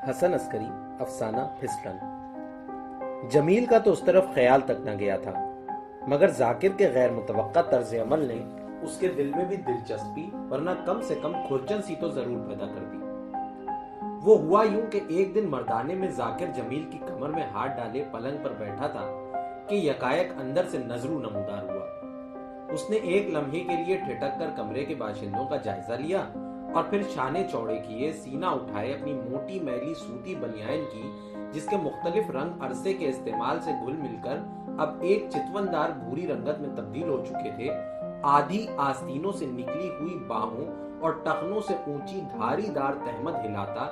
حسن عسکری افسانہ پھسلن۔ جمیل کا تو اس طرف خیال تک نہ گیا تھا، مگر ذاکر کے غیر متوقع طرز عمل نے اس کے دل میں بھی دلچسپی ورنہ کم سے کم کھرچن سی تو ضرور پیدا کر دی۔ وہ ہوا یوں کہ ایک دن مردانے میں ذاکر جمیل کی کمر میں ہاتھ ڈالے پلنگ پر بیٹھا تھا کہ یکایک اندر سے نظرو نمودار ہوا۔ اس نے ایک لمحے کے لیے ٹھٹک کر کمرے کے باشندوں کا جائزہ لیا اور پھر شانے چوڑے کیے، سینہ اٹھائے، اپنی موٹی میلی سوتی بنیان کی جس کے مختلف رنگ عرصے کے استعمال سے گھل مل کر اب ایک چتوندار بھوری رنگت میں تبدیل ہو چکے تھے، آدھی آستینوں سے نکلی ہوئی باہوں اور ٹخنوں سے اونچی دھاری دار تہمت ہلاتا،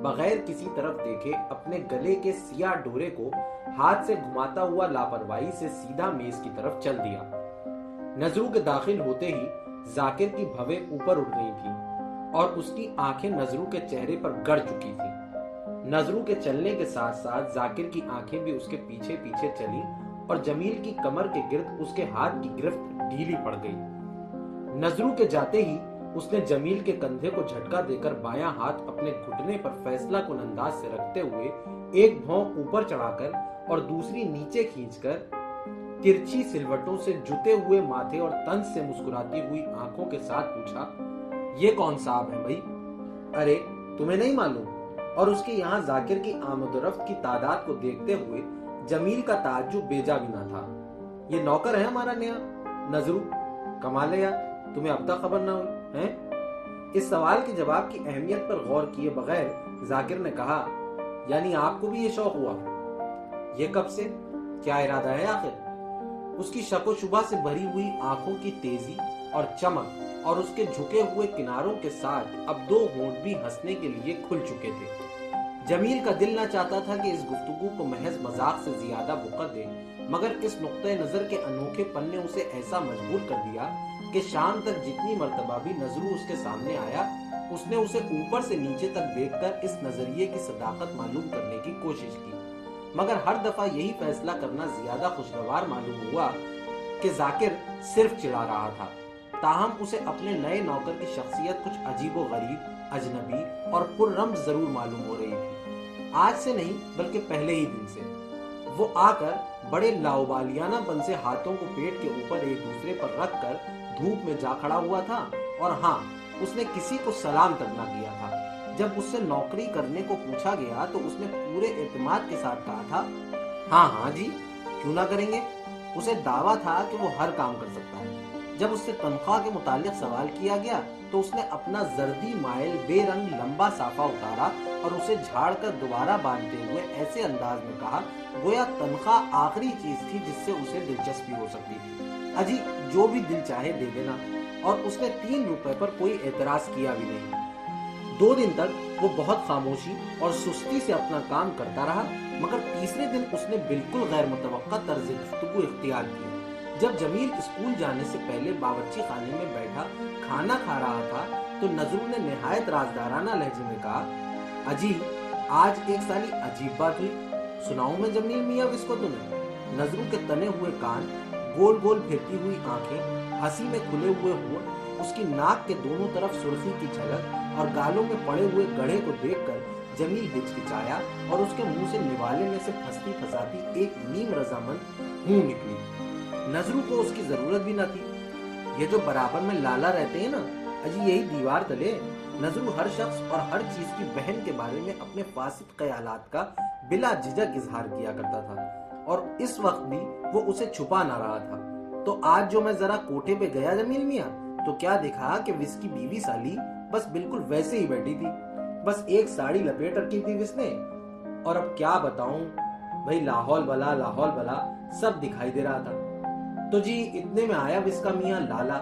بغیر کسی طرف دیکھے اپنے گلے کے سیاہ ڈورے کو ہاتھ سے گھماتا ہوا لاپرواہی سے سیدھا میز کی طرف چل دیا۔ نظرو کے داخل ہوتے ہی ذاکر کی بھویں اوپر اٹھ گئی تھی اور اس کی آنکھیں نظرو کے چہرے پر گڑ چکی تھی۔ نظرو کے چلنے کے ساتھ ساتھ ذاکر کی آنکھیں بھی اس کے پیچھے پیچھے چلی اور جمیل کی کمر کے گرد اس کے ہاتھ کی گرفت ڈھیلی پڑ گئی۔ نظرو کے جاتے ہی اس نے جمیل کے کندھے کو جھٹکا دے کر بایاں ہاتھ اپنے گھٹنے پر فیصلہ کن انداز سے رکھتے ہوئے ایک بھون اوپر چڑھا کر اور دوسری نیچے کھینچ کر ترچھی سلوٹوں سے جتے ہوئے ماتھے اور طنز سے مسکراتی ہوئی آنکھوں کے ساتھ پوچھا، یہ کون صاحب ہے بھائی؟ ارے تمہیں نہیں معلوم؟ اور اس کے یہاں ذاکر کی آمد و رفت کی تعداد کو دیکھتے ہوئے جمیل کا تعجب بیجا بھی نہ تھا۔ یہ نوکر ہے ہمارا نیا؟ نظرو، کمال ہے یار، تمہیں اب تک خبر نہ ہوئی ہے؟ اس سوال کے جواب کی اہمیت پر غور کیے بغیر ذاکر نے کہا، یعنی آپ کو بھی یہ شوق ہوا؟ یہ کب سے؟ کیا ارادہ ہے آخر؟ اس کی شک و شبہ سے بھری ہوئی آنکھوں کی تیزی اور چمک اور اس کے جھکے ہوئے کناروں کے ساتھ اب دو ہونٹ بھی ہنسنے کے لیے کھل چکے تھے۔ جمیل کا دل نہ چاہتا تھا کہ اس گفتگو کو محض مذاق سے زیادہ وقت دے، مگر اس نقطۂ نظر کے انوکھے پن نے اسے ایسا مجبور کر دیا کہ شام تک جتنی مرتبہ بھی نظرو اس کے سامنے آیا، اس نے اسے اوپر سے نیچے تک دیکھ کر اس نظریے کی صداقت معلوم کرنے کی کوشش کی، مگر ہر دفعہ یہی فیصلہ کرنا زیادہ خوشگوار معلوم ہوا کہ ذاکر صرف چڑھا رہا تھا۔ تاہم اسے اپنے نئے نوکر کی شخصیت کچھ عجیب و غریب، اجنبی اور پر رمز ضرور معلوم ہو رہی تھی۔ آج سے نہیں بلکہ پہلے ہی دن سے وہ آ کر بڑے لاؤبالیانہ پن سے ہاتھوں کو پیٹ کے اوپر ایک دوسرے پر رکھ کر دھوپ میں جا کھڑا ہوا تھا، اور ہاں، اس نے کسی کو سلام تک نہ کیا تھا۔ جب اس سے نوکری کرنے کو پوچھا گیا تو اس نے پورے اعتماد کے ساتھ کہا تھا، ہاں ہاں جی، کیوں نہ کریں گے۔ اسے دعویٰ تھا کہ وہ ہر کام کر سکتا ہے۔ جب اس سے تنخواہ کے متعلق سوال کیا گیا تو اس نے اپنا زردی مائل بے رنگ لمبا صافہ اتارا اور اسے جھاڑ کر دوبارہ باندھتے ہوئے ایسے انداز میں کہا گویا تنخواہ آخری چیز تھی جس سے اسے دلچسپی ہو سکتی تھی۔ اجی جو بھی دل چاہے دے دینا، اور اس نے 3 روپے پر کوئی اعتراض کیا بھی نہیں۔ 2 دن تک وہ بہت خاموشی اور سستی سے اپنا کام کرتا رہا، مگر تیسرے دن اس نے بالکل غیر متوقع طرز گفتگو اختیار کی۔ جب جمیل اسکول جانے سے پہلے باورچی خانے میں بیٹھا کھانا کھا رہا تھا تو نظرو نے نہایت رازدارانہ لہجے میں کہا، اجی آج ایک سالی عجیب بات ہوئی، سناؤں میں جمیل میاں اس کو تمہیں؟ نظرو کے تنے ہوئے کان، گول گول پھرتی ہوئی آنکھیں، ہنسی میں کھلے ہوئے ہونٹ، اس کی ناک کے دونوں طرف سرخی کی جھلک اور گالوں میں پڑے ہوئے گڑھے کو دیکھ کر جمیل ہچکچایا اور اس کے منہ سے نوالے میں سے پھنستی پھنساتی ایک نیم رضامند ہوں نکلی۔ نظرو کو اس کی ضرورت بھی نہ تھی۔ یہ جو برابر میں لالا رہتے ہیں نا، اجی یہی دیوار تلے نظرو ہر شخص اور ہر چیز کی بہن کے بارے میں اپنے فاسد خیالات کا بلا جھجک اظہار کیا کرتا تھا، اور اس وقت بھی وہ اسے چھپا نہ رہا تھا۔ تو آج جو میں ذرا کوٹھے پہ گیا جمیل میاں تو کیا دیکھا کہ وس کی بیوی سالی بس بالکل ویسے ہی بیٹھی تھی، بس ایک ساڑی لپیٹ رکھی تھی وس نے، اور اب کیا بتاؤں بھائی، لاہول بلا سب دکھائی دے رہا تھا۔ تو جی اتنے میں آیا وس کا میاں لالا۔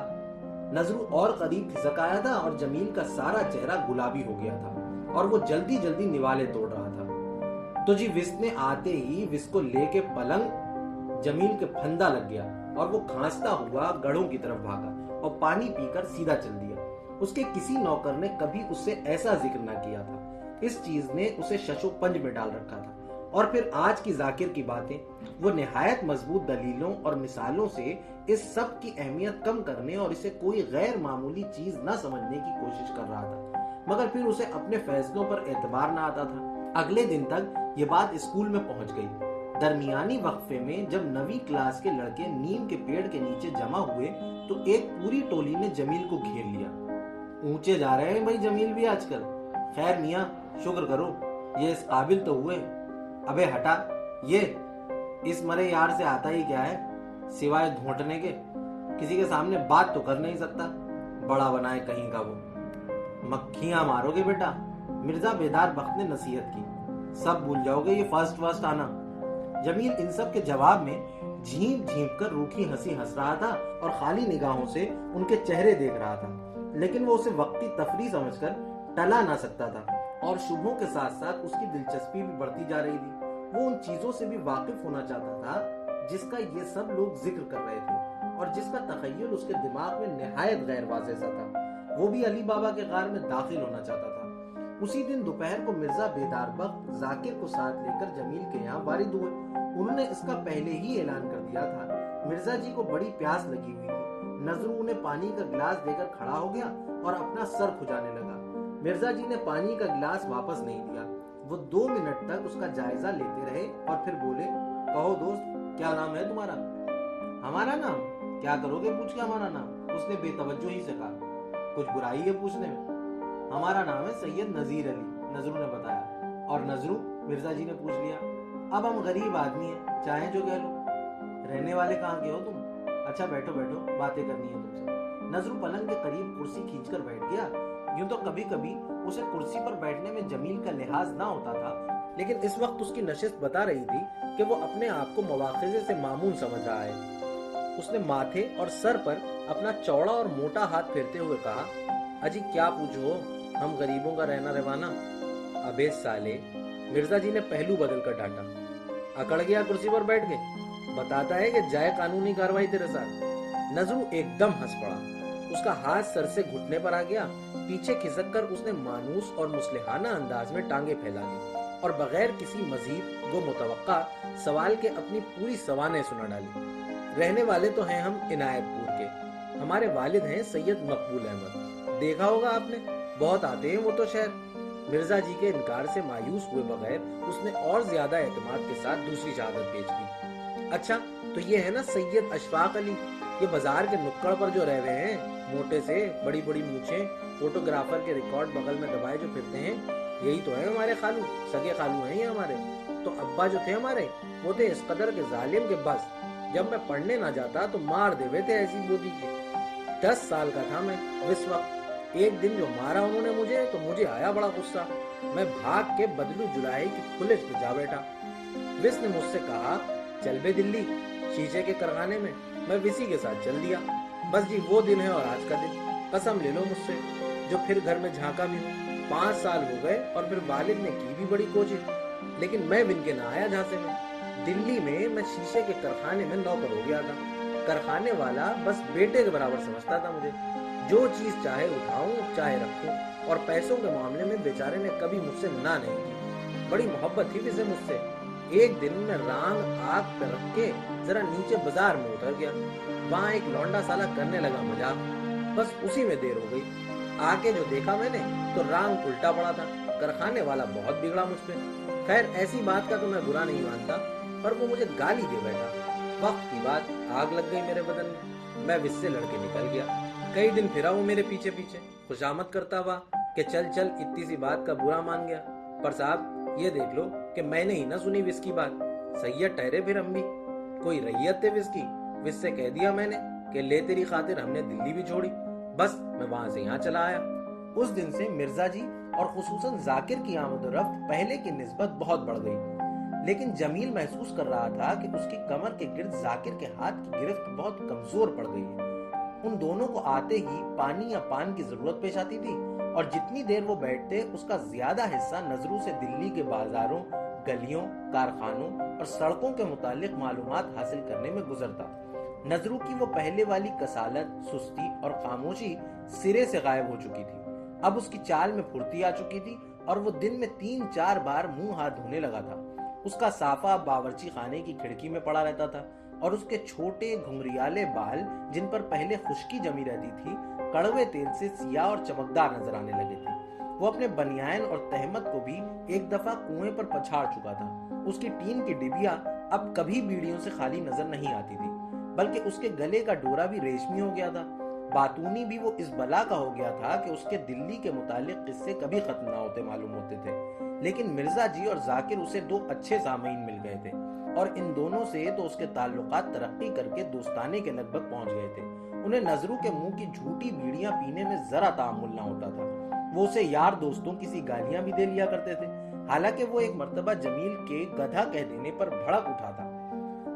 نظرو اور قریب کھسک آیا تھا اور جمیل کا سارا چہرہ گلابی ہو گیا تھا اور وہ جلدی جلدی نوالے توڑ رہا تھا۔ تو جی وس نے آتے ہی وس کو لے کے پلنگ جمیل کے پھندا لگ گیا اور وہ کھانستا ہوا گڑھوں کی طرف بھاگا اور پانی پی کر سیدھا چل دیا۔ اس کے کسی نوکر نے کبھی اس سے ایسا ذکر نہ کیا تھا۔ اس چیز نے اسے شش و پنج میں ڈال رکھا تھا۔ اور پھر آج کی ذاکر کی باتیں، وہ نہایت مضبوط دلیلوں اور مثالوں سے اس سب کی اہمیت کم کرنے اور اسے کوئی غیر معمولی چیز نہ سمجھنے کی کوشش کر رہا تھا، مگر پھر اسے اپنے فیصلوں پر اعتبار نہ آتا تھا۔ اگلے دن تک یہ بات اسکول میں پہنچ گئی۔ درمیانی وقفے میں جب 9ویں کلاس کے لڑکے نیم کے پیڑ کے نیچے جمع ہوئے تو ایک پوری ٹولی نے جمیل کو گھیر لیا۔ اونچے جا رہے ہیں بھائی جمیل بھی آج کل۔ خیر میاں شکر کرو، یہ اس قابل تو ہوئے۔ ابے ہٹا، یہ اس مرے یار سے آتا ہی کیا ہے سوائے دھونٹنے کے، کسی کے سامنے بات تو کر نہیں سکتا، بڑا بنائے کہیں کا وہ۔ مکھیاں مارو گے بیٹا، مرزا بیدار بخت نے نصیحت کی، سب بھول جاؤ گے یہ فرسٹ آنا۔ جمیل ان سب کے جواب میں جھینپ جھینپ کر روکھی ہنسی ہنس رہا تھا اور خالی نگاہوں سے ان کے چہرے دیکھ رہا تھا، لیکن وہ اسے وقتی تفریح سمجھ کر ٹلا نہ سکتا تھا، اور شبہوں کے ساتھ ساتھ اس کی دلچسپی بھی بڑھتی جا رہی تھی۔ وہ ان چیزوں سے بھی واقف ہونا چاہتا تھا جس کا یہ سب لوگ ذکر کر رہے تھے اور جس کا تخیل اس کے دماغ میں نہایت غیر واضح سا تھا۔ وہ بھی علی بابا کے غار میں داخل ہونا چاہتا تھا۔ اسی دن دوپہر کو مرزا بیدار بخت ذاکر کو ساتھ لے کر جمیل کے یہاں وارد ہوئے۔ انہوں نے اس کا پہلے ہی اعلان کر دیا تھا۔ مرزا جی کو بڑی پیاس لگی ہوئی تھی۔ نذرو انہیں پانی کا گلاس دے کر کھڑا ہو گیا اور اپنا سر کھجانے لگا۔ مرزا جی نے پانی کا گلاس واپس نہیں دیا۔ وہ 2 منٹ تک اس کا جائزہ لیتے رہے اور پھر بولے، کہو دوست کیا نام ہے تمہارا؟ ہمارا نام؟ کیا کرو گے پوچھ کے ہمارا نام؟ اس نے بے توجہی سے کہا۔ کچھ برائی ہے پوچھنے میں؟ ہمارا نام ہے سید نذیر علی، نذرو نے بتایا۔ اور نذرو؟ مرزا جی نے پوچھ لیا۔ اب ہم غریب آدمی ہیں، چاہیں جو کہہ لو۔ رہنے والے کہاں کے ہو تم؟ اچھا بیٹھو بیٹھو، باتیں کرنی ہے تم سے۔ نذرو پلنگ کے قریب کرسی کھینچ کر بیٹھ گیا۔ یوں تو کبھی کبھی اسے کرسی پر بیٹھنے میں جمیل کا لحاظ نہ ہوتا تھا، لیکن اس وقت اس کی نشست بتا رہی تھی کہ وہ اپنے آپ کو مواخذے سے مامون سمجھ رہا ہے۔ اس نے ماتھے اور سر پر اپنا چوڑا اور موٹا ہاتھ پھیرتے ہوئے کہا، اجی کیا پوچھو، ہم غریبوں کا رہنا روانا۔ ابے سالے، مرزا جی نے پہلو بدل کر ڈانٹا۔ اکڑ گیا کرسی پر بیٹھ کے؟ بتاتا ہے کہ جائے قانونی کاروائی تیرے ساتھ۔ نذرو ایک دم ہنس پڑا۔ اس کا ہاتھ سر سے گھٹنے پر آ گیا۔ پیچھے کھسک کر اس نے مانوس اور مصلحانہ انداز میں ٹانگیں پھیلا دی اور بغیر کسی مزید متوقع سوال کے اپنی پوری سوانح سنا ڈالی۔ رہنے والے تو ہیں ہم عنایت پور کے، ہمارے والد ہیں سید مقبول احمد، دیکھا ہوگا آپ نے، بہت آتے ہیں وہ تو شہر۔ مرزا جی کے انکار سے مایوس ہوئے بغیر اس نے اور زیادہ اعتماد کے ساتھ دوسری شہادت پیش کی۔ اچھا تو یہ ہے نا سید اشفاق علی، یہ بازار کے نکڑ پر جو رہ رہے ہیں، موٹے سے، بڑی بڑی مونچھیں، فوٹوگرافر کے ریکارڈ بغل میں دبائے جو پھرتے ہیں، یہی تو ہیں ہمارے خالو، سگے خالو ہیں یہ ہمارے۔ تو ابا جو تھے ہمارے، وہ تھے اس قدر کے ظالم کے بس جب میں پڑھنے نہ جاتا تو مار دیوے تھے ایسی بودی کے۔ 10 سال کا تھا میں اس وقت۔ ایک دن جو مارا انہوں نے مجھے تو مجھے آیا بڑا غصہ، میں بھاگ کے بدلو جلائی کی کھلچ پہ جا بیٹھا۔ وس نے مجھ سے کہا، چل بے دلی شیشے کے کارخانے میں۔ میں وسی کے ساتھ چل دیا۔ بس جی وہ دن ہے اور آج کا دن، قسم لے لو مجھ سے، جو پھر گھر میں جھانکا بھی ہوں۔ 5 سال ہو گئے اور پھر والد نے کی بھی بڑی کوشش، لیکن میں بن کے نہ آیا جھانسے میں۔ دلی میں شیشے کے کارخانے میں نوکر ہو گیا تھا۔ کارخانے والا بس بیٹے کے برابر سمجھتا تھا مجھے، جو چیز چاہے اٹھاؤں چاہے رکھوں، اور پیسوں کے معاملے میں بیچارے نے کبھی مجھ سے نہ نہیں کی۔ بڑی محبت تھی اسے مجھ سے۔ ایک دن میں رانگ آگ پہ رکھ کے ذرا نیچے بازار میں اتر گیا، وہاں ایک لونڈا سالا کرنے لگا مذاق، بس اسی میں دیر ہو گئی۔ آ کے جو دیکھا میں نے تو رانگ الٹا پڑا تھا۔ کارخانے والا بہت بگڑا مجھ پہ۔ خیر ایسی بات کا تو میں برا نہیں مانتا، پر وہ مجھے گالی دے بیٹھا۔ وقت کی بات آگ لگ گئی میرے بدن میں وس سے لڑ کے نکل گیا۔ کئی دن پھرا وہ میرے پیچھے پیچھے خوشامد کرتا ہوا کہ چل چل اتنی سی بات کا برا مان گیا۔ پر صاحب یہ دیکھ لو کہ میں نے ہی نہ سنی وس کی بات، سید ٹھہرے پھر ہم بھی، کوئی ریت تھے وس کی۔ وس سے کہہ دیا میں نے کہ لے تیری خاطر ہم نے دلی بھی چھوڑی، بس میں وہاں سے یہاں چلا آیا۔ اس دن سے مرزا جی اور خصوصاً ذاکر کی آمد و رفت پہلے کی نسبت بہت بڑھ گئی، لیکن جمیل محسوس کر رہا تھا کہ اس کی کمر کے گرد ذاکر کے ہاتھ کی گرفت بہت کمزور پڑ گئی ہے۔ ان دونوں کو آتے ہی پانی یا پان کی ضرورت پیش آتی تھی، اور جتنی دیر وہ بیٹھتے اس کا زیادہ حصہ نظروں سے دلی کے بازاروں، گلیوں، کارخانوں اور سڑکوں کے متعلق معلومات حاصل کرنے میں گزرتا۔ نظروں کی وہ پہلے والی کسالت، سستی اور خاموشی سرے سے غائب ہو چکی تھی۔ اب اس کی چال میں پھرتی آ چکی تھی اور وہ دن میں 3-4 بار منہ ہاتھ دھونے لگا تھا۔ اس کا صافہ باورچی خانے کی کھڑکی میں پڑا رہتا تھا اور اس کے چھوٹے گھنگریالے بال جن پر پہلے خشکی جمی رہتی تھی کڑوے تیل سے سیاہ اور چمکدار نظر آنے لگے تھے۔ وہ اپنے بنیان اور تہمت کو بھی ایک دفعہ کنویں پر پچھاڑ چکا تھا۔ اس کی ٹین کی ڈبیا اب کبھی بیڑیوں سے خالی نظر نہیں آتی تھی، بلکہ اس کے گلے کا ڈورا بھی ریشمی ہو گیا تھا۔ باتونی بھی وہ اس بلا کا ہو گیا تھا کہ اس کے دلی کے متعلق قصے کبھی ختم نہ ہوتے معلوم ہوتے تھے۔ لیکن مرزا جی اور ذاکر اسے دو اچھے سامعین مل گئے تھے، اور ان دونوں سے تو اس کے تعلقات ترقی کر کے دوستانے کے لگ بھگ پہنچ گئے تھے۔ انہیں نظروں کے منہ کی جھوٹی بیڑیاں پینے میں ذرا تعامل نہ ہوتا تھا۔ وہ اسے یار دوستوں کی سی گالیاں بھی دے لیا کرتے تھے، حالانکہ وہ ایک مرتبہ جمیل کے گدھا کہہ دینے پر بھڑک اٹھا تھا۔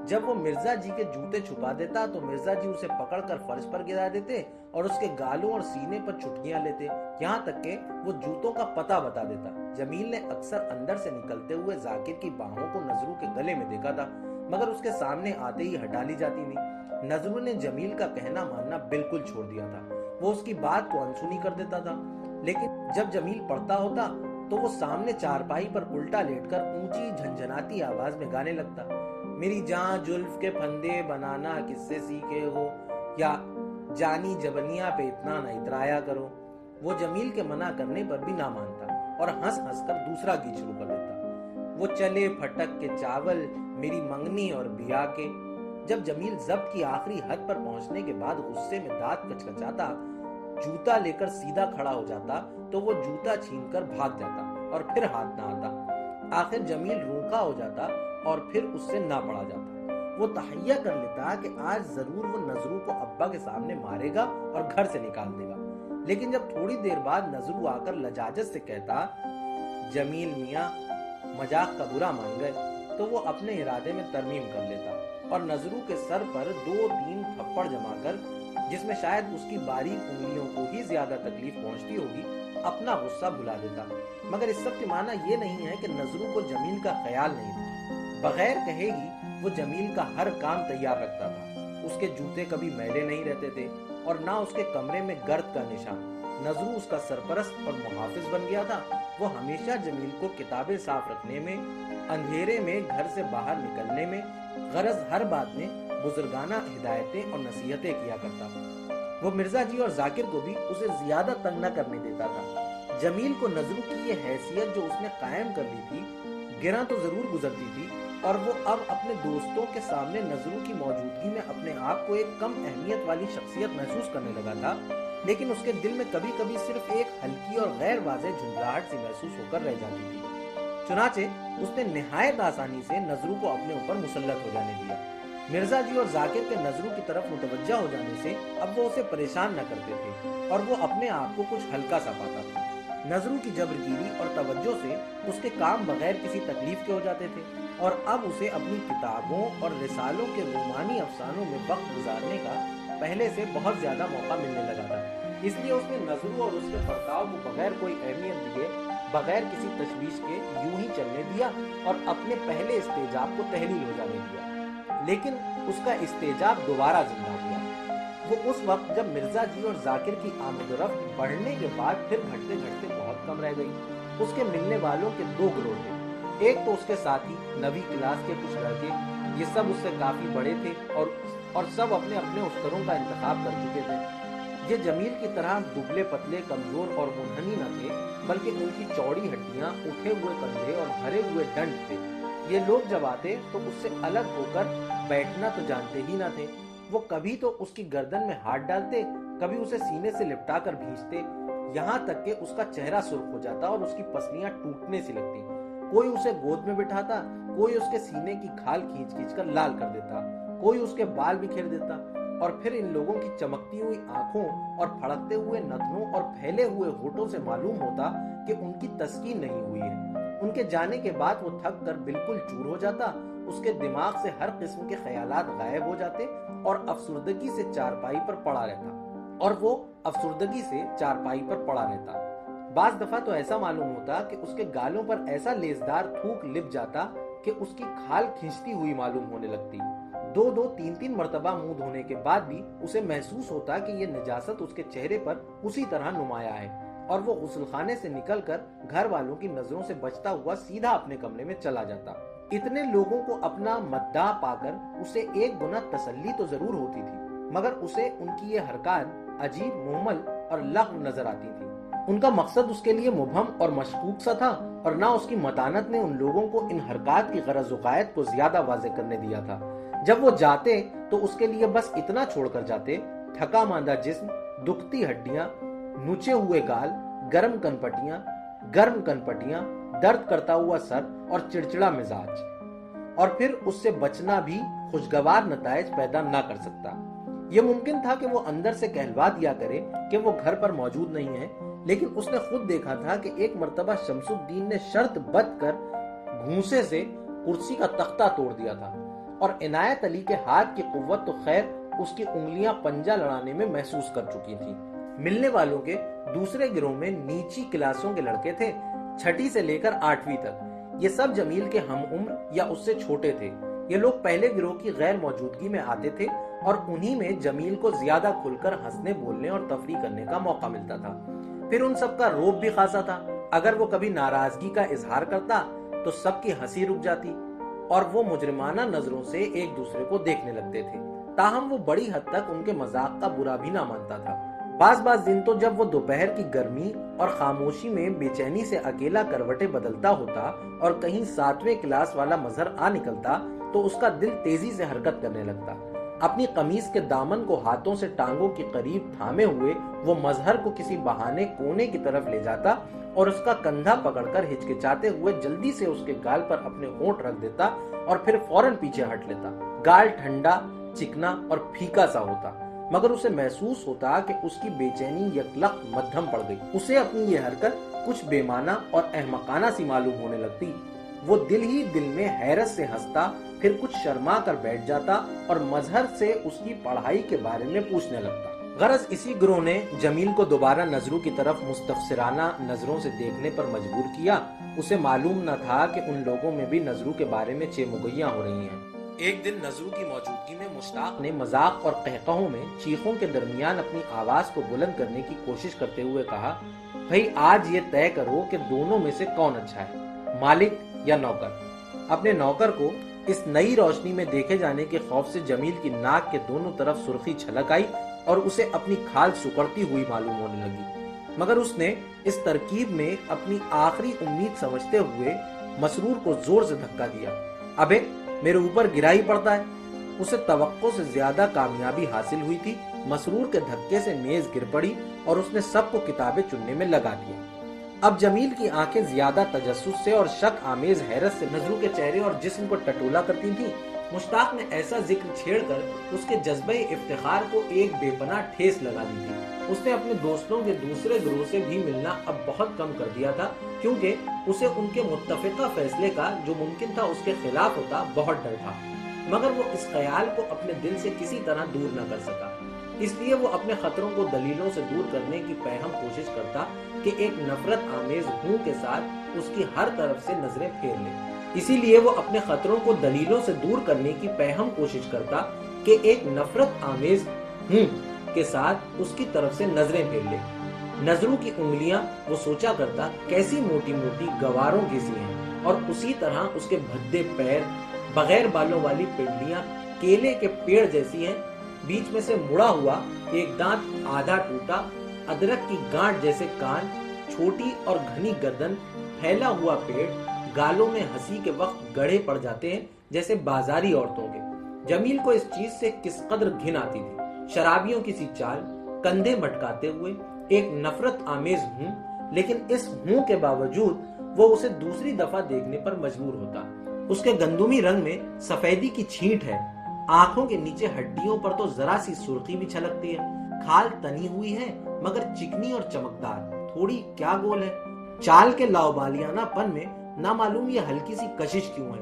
جب وہ مرزا جی کے جوتے چھپا دیتا تو مرزا جی اسے پکڑ کر فرش پر گرا دیتے اور اس کے گالوں اور سینے پر چھٹکیاں لیتے، یہاں تک کہ وہ جوتوں کا پتہ بتا دیتا۔ جمیل نے اکثر اندر سے نکلتے ہوئے ذاکر کی باہوں کو نظروں کے گلے میں دیکھا تھا، مگر اس کے سامنے آتے ہی ہٹا لی جاتی تھی۔ نظروں نے جمیل کا کہنا ماننا بالکل چھوڑ دیا تھا، وہ اس کی بات کو انسنی کر دیتا تھا۔ لیکن جب جمیل پڑھتا ہوتا تو وہ سامنے چارپائی پر الٹا لیٹ کر اونچی جھنجھناتی آواز میں گانے لگتا، میری جاں جلف کے پھندے بنانا کس سے سیکھے ہو، یا جانی جبنیاں پہ اتنا نہ اترایا کرو۔ وہ جمیل کے منع کرنے پر بھی نہ مانتا اور ہنس ہنس کر دوسرا گیت شروع کر دیتا، وہ چلے پھٹک کے چاول میری منگنی اور بیا کے۔ جب جمیل ضبط کی آخری حد پر پہنچنے کے بعد غصے میں دانت کچکچاتا، جوتا لے کر سیدھا کھڑا ہو جاتا تو وہ جوتا چھین کر بھاگ جاتا اور پھر ہاتھ نہ آتا۔ آخر جمیل روکا ہو جاتا اور پھر اس سے نہ پڑا جاتا۔ وہ تہیہ کر لیتا کہ آج ضرور وہ نظرو کو ابا کے سامنے مارے گا اور گھر سے نکال دے گا، لیکن جب تھوڑی دیر بعد نظرو آ کر لجاجت سے کہتا، جمیل میاں مذاق کا برا مان گئے، تو وہ اپنے ارادے میں ترمیم کر لیتا اور نظرو کے سر پر 2-3 تھپڑ جما کر، جس میں شاید اس کی باریک انگلیوں کو ہی زیادہ تکلیف پہنچتی ہوگی، اپنا غصہ بھلا دیتا۔ مگر اس سب کے معنی یہ نہیں ہے کہ نظرو کو جمیل کا خیال نہیں تھا۔ بغیر کہے ہی وہ جمیل کا ہر کام تیار رکھتا تھا۔ اس کے جوتے کبھی میلے نہیں رہتے تھے اور نہ اس کے کمرے میں گرد کا نشان۔ نظرو اس کا سرپرست اور محافظ بن گیا تھا۔ وہ ہمیشہ جمیل کو کتابیں صاف رکھنے میں، اندھیرے میں گھر سے باہر نکلنے میں، غرض ہر بات میں بزرگانہ ہدایتیں اور نصیحتیں کیا کرتا تھا۔ وہ مرزا جی اور ذاکر کو بھی اسے زیادہ تنگ نہ کرنے دیتا تھا۔ جمیل کو نظرو کی یہ حیثیت جو اس نے قائم کر لی تھی گراں تو ضرور گزرتی تھی، اور وہ اب اپنے دوستوں کے سامنے نظرو کی موجودگی میں اپنے آپ کو ایک کم اہمیت والی شخصیت محسوس کرنے لگا تھا، لیکن اس کے دل میں کبھی کبھی صرف ایک ہلکی اور غیر واضح جھنجھلاہٹ سی محسوس ہو کر رہ جاتی تھی۔ چنانچہ اس نے نہایت آسانی سے نظرو کو اپنے اوپر مسلط ہو جانے دیا۔ مرزا جی اور ذاکر کے نظرو کی طرف متوجہ ہو جانے سے اب وہ اسے پریشان نہ کرتے تھے اور وہ اپنے آپ کو کچھ ہلکا سا پاتا تھا۔ نظرو کی جبرگیری اور توجہ سے اس کے کام بغیر کسی تکلیف کے ہو جاتے تھے، اور اب اسے اپنی کتابوں اور رسالوں کے رومانی افسانوں میں وقت گزارنے کا پہلے سے بہت زیادہ موقع ملنے لگا تھا۔ اس لیے اس نے نظرو اور اس کے برتاؤ کو بغیر کوئی اہمیت دیے، بغیر کسی تشویش کے یوں ہی چلنے دیا اور اپنے پہلے استعجاب کو تحلیل ہو جانے دیا۔ لیکن اس کا استعجاب دوبارہ زندہ ہوا۔ وہ اس وقت جب مرزا جی اور ذاکر کی آمد و رفت بڑھنے کے بعد پھر گھٹتے گھٹتے بہت کم رہ گئی۔ اس کے ملنے والوں کے 2 گروہ تھے۔ ایک تو اس کے ساتھی نویں کلاس کے کچھ لڑکے، یہ سب اس سے کافی بڑے تھے اور سب اپنے اپنے استروں کا انتخاب کر چکے تھے۔ یہ جمیل کی طرح دبلے پتلے، کمزور اور منحنی نہ تھے، بلکہ ان کی چوڑی ہڈیاں، اٹھے ہوئے کندھے اور بھرے ہوئے ڈنڈ تھے۔ یہ لوگ جب آتے تو اس سے الگ ہو کر بیٹھنا تو جانتے ہی نہ تھے۔ وہ کبھی تو اس کی گردن میں ہاتھ ڈالتے، کبھی اسے سینے سے لپٹا کر بھینچتے، یہاں تک کہ اس کا چہرہ سرخ ہو جاتا اور اس کی پسلیاں ٹوٹنے سی لگتی۔ کوئی اسے گود میں بٹھاتا، کوئی اس کے سینے کی کھال کھینچ کھینچ کر لال کر دیتا، کوئی اس کے بال بکھیر دیتا، اور پھر ان لوگوں کی چمکتی ہوئی آنکھوں اور پھڑکتے ہوئے نتنوں اور پھیلے ہوئے ہونٹوں سے معلوم ہوتا کہ ان کی تسکین نہیں ہوئی ہے۔ ان کے جانے کے بعد وہ تھک کر بالکل چور ہو جاتا، اس کے دماغ سے ہر قسم کے خیالات غائب ہو جاتے اور افسردگی سے چارپائی پر پڑا رہتا۔ بعض دفعہ تو ایسا معلوم ہوتا کہ اس کے گالوں پر ایسا لیزدار تھوک لپ جاتا کہ اس کی کھال کھینچتی ہوئی معلوم ہونے لگتی۔ 2-3 مرتبہ منہ دھونے کے بعد بھی اسے محسوس ہوتا کہ یہ نجاست اس کے چہرے پر اسی طرح نمایاں ہے، اور وہ غسل خانے سے نکل کر گھر والوں کی نظروں سے بچتا ہوا سیدھا اپنے کمرے میں چلا جاتا۔ اتنے لوگوں کو اپنا مداح پا کر اسے ایک گنا تسلی تو ضرور ہوتی تھی، مگر اسے ان کی یہ حرکات عجیب، مہمل اور لغو نظر آتی تھی۔ ان کا مقصد اس کے لیے مبہم اور مشکوک سا تھا، اور نہ اس کی متانت نے ان لوگوں کو ان حرکات کی غرض و غایت کو زیادہ واضح کرنے دیا تھا۔ جب وہ جاتے تو اس کے لیے بس اتنا چھوڑ کر جاتے: تھکا ماندہ جسم، دکھتی ہڈیاں، نوچے ہوئے گال، گرم کنپٹیاں، درد کرتا ہوا سر اور چڑچڑا مزاج، اور پھر اس سے بچنا بھی خوشگوار نتائج پیدا نہ کر سکتا۔ یہ ممکن تھا کہ وہ اندر سے کہلوا دیا کرے کہ وہ گھر پر موجود نہیں ہے، لیکن اس نے خود دیکھا تھا کہ ایک مرتبہ شمس الدین نے شرط بد کر گھونسے سے کرسی کا تختہ توڑ دیا تھا، اور عنایت علی کے ہاتھ کی قوت تو خیر اس کی انگلیاں پنجہ لڑانے میں محسوس کر چکی تھیں۔ ملنے والوں کے دوسرے گروہ میں نیچی کلاسوں کے لڑکے تھے، 6 سے لے کر 8ویں تک۔ یہ سب جمیل کے ہم عمر یا اس سے چھوٹے تھے۔ یہ لوگ پہلے گروہ کی غیر موجودگی میں آتے تھے، اور انہی میں جمیل کو زیادہ کھل کر ہنسنے، بولنے اور تفریح کرنے کا موقع ملتا تھا۔ پھر ان سب کا روب بھی خاصا تھا۔ اگر وہ کبھی ناراضگی کا اظہار کرتا تو سب کی ہنسی رک جاتی، اور وہ مجرمانہ نظروں سے ایک دوسرے کو دیکھنے لگتے تھے۔ تاہم وہ بڑی حد تک ان کے مذاق کا برا بھی نہ مانتا تھا۔ بعض دن تو جب وہ دوپہر کی گرمی اور خاموشی میں بے چینی سے اکیلا کروٹیں بدلتا ہوتا اور کہیں 7ویں کلاس والا مظہر آ نکلتا تو اس کا دل تیزی سے حرکت کرنے لگتا۔ اپنی قمیص کے دامن کو ہاتھوں سے ٹانگوں کے قریب تھامے ہوئے وہ مظہر کو کسی بہانے کونے کی طرف لے جاتا اور اس کا کندھا پکڑ کر ہچکچاتے ہوئے جلدی سے اس کے گال پر اپنے ہونٹ رکھ دیتا اور پھر فوراً پیچھے ہٹ لیتا۔ گال ٹھنڈا، چکنا اور پھیکا سا ہوتا، مگر اسے محسوس ہوتا کہ اس کی بے چینی یکلخت مدھم پڑ گئی۔ اسے اپنی یہ حرکت کچھ بے معنی اور احمقانہ سی معلوم ہونے لگتی۔ وہ دل ہی دل میں حیرت سے ہنستا، پھر کچھ شرما کر بیٹھ جاتا اور مظہر سے اس کی پڑھائی کے بارے میں پوچھنے لگتا۔ غرض اسی گروہ نے جمیل کو دوبارہ نظروں کی طرف مستفسرانہ نظروں سے دیکھنے پر مجبور کیا۔ اسے معلوم نہ تھا کہ ان لوگوں میں بھی نظروں کے بارے میں چیمگوئیاں ہو رہی ہیں۔ ایک دن نظروں کی موجودگی میں مشتاق نے مذاق اور قہقہوں میں چیخوں کے درمیان اپنی آواز کو بلند کرنے کی کوشش کرتے ہوئے کہا: بھئی آج یہ طے کرو کہ دونوں میں سے کون اچھا ہے، مالک یا نوکر۔ اپنے نوکر کو اس نئی روشنی میں دیکھے جانے کے خوف سے جمیل کی ناک کے دونوں طرف سرخی چھلک آئی اور اسے اپنی کھال سکڑتی ہوئی معلوم ہونے لگی، مگر اس نے اس ترکیب میں اپنی آخری امید سمجھتے ہوئے مسرور کو زور سے دھکا دیا۔ ابے میرے اوپر گرا ہی پڑتا ہے۔ اسے توقع سے زیادہ کامیابی حاصل ہوئی تھی۔ مسرور کے دھکے سے میز گر پڑی اور اس نے سب کو کتابیں چننے میں لگا دیا۔ اب جمیل کی آنکھیں زیادہ تجسس سے اور شک آمیز حیرت سے نظروں کے چہرے اور جسم کو ٹٹولا کرتی تھیں۔ مشتاق نے ایسا ذکر چھیڑ کر اس کے جذبہ افتخار کو ایک بے پناہ ٹھیس لگا دی تھی۔ اس نے اپنے دوستوں کے دوسرے گروہ سے بھی ملنا اب بہت کم کر دیا تھا، کیونکہ اسے ان کے متفقہ فیصلے کا جو ممکن تھا اس کے خلاف ہوتا بہت ڈر تھا، مگر وہ اس خیال کو اپنے دل سے کسی طرح دور نہ کر سکا۔ اس لیے وہ اپنے خطروں کو دلیلوں سے دور کرنے کی پیہم کوشش کرتا کہ ایک نفرت آمیز ہوں کے ساتھ اس کی ہر طرف سے نظریں پھیر لے۔ اسی لیے وہ اپنے خطروں کو دلیلوں سے دور کرنے کی پیہم کوشش کرتا کہ ایک نفرت آمیز ہوں کے ساتھ اس کی طرف سے نظریں پھیر لے۔ نظروں کی انگلیاں وہ سوچا کرتا کیسی موٹی موٹی گواروں جیسی ہیں، اور اسی طرح اس کے بھدے پیر، بغیر بالوں والی پنڈلیاں کیلے کے پیڑ جیسی ہیں، بیچ میں سے مڑا ہوا ایک دانت آدھا ٹوٹا، ادرک کی گانٹ جیسے کان، چھوٹی اور گھنی گردن، پھیلا ہوا پیٹ، گالوں میں ہنسی کے وقت گڑھے پڑ جاتے ہیں جیسے بازاری عورتوں کے۔ جمیل کو اس چیز سے کس قدر گھن آتی تھی۔ شرابیوں کی سی چال، کندھے مٹکاتے ہوئے، ایک نفرت آمیز ہوں، لیکن اس ہوں کے باوجود وہ اسے دوسری دفعہ دیکھنے پر مجبور ہوتا۔ اس کے گندمی رنگ میں سفیدی کی چھینٹ ہے، آنکھوں کے نیچے ہڈیوں پر تو ذرا سی سرخی بھی چھلکتی ہے، کھال تنی ہوئی ہے مگر چکنی اور چمکدار، تھوڑی کیا گول ہے۔ چال کے لاؤبالیانہ پن میں نہ معلوم یہ ہلکی سی کشش کیوں ہے۔